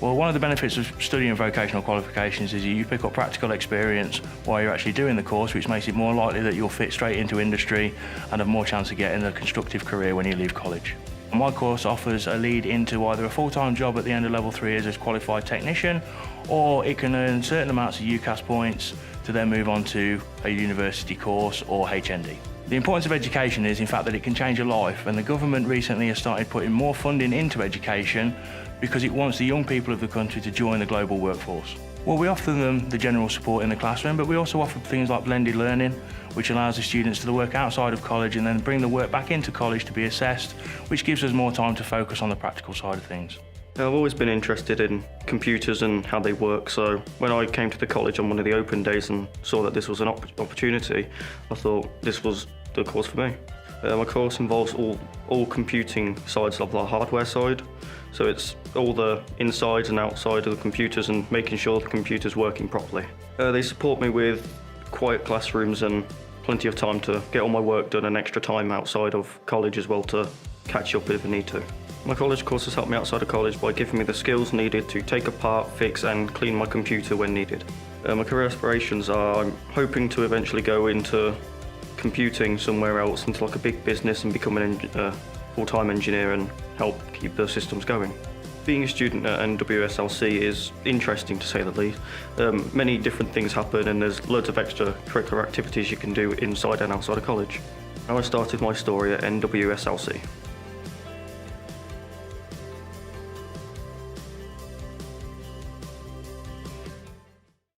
Well, one of the benefits of studying vocational qualifications is you pick up practical experience while you're actually doing the course, which makes it more likely that you'll fit straight into industry and have more chance of getting a constructive career when you leave college. My course offers a lead into either a full-time job at the end of level 3 as a qualified technician, or it can earn certain amounts of UCAS points to then move on to a university course or HND. The importance of education is in fact that it can change your life, and the government recently has started putting more funding into education because it wants the young people of the country to join the global workforce. Well, we offer them the general support in the classroom, but we also offer things like blended learning, which allows the students to work outside of college and then bring the work back into college to be assessed, which gives us more time to focus on the practical side of things. I've always been interested in computers and how they work, so when I came to the college on one of the open days and saw that this was an opportunity, I thought this was the course for me. My course involves all computing sides of the hardware side, so it's all the inside and outside of the computers and making sure the computer's working properly. They support me with quiet classrooms and plenty of time to get all my work done and extra time outside of college as well to catch up if I need to. My college course has helped me outside of college by giving me the skills needed to take apart, fix and clean my computer when needed. My career aspirations are I'm hoping to eventually go into computing somewhere else, into like a big business and become a full-time engineer and help keep the systems going. Being a student at NWSLC is interesting to say the least. Many different things happen and there's loads of extracurricular activities you can do inside and outside of college. I started my story at NWSLC.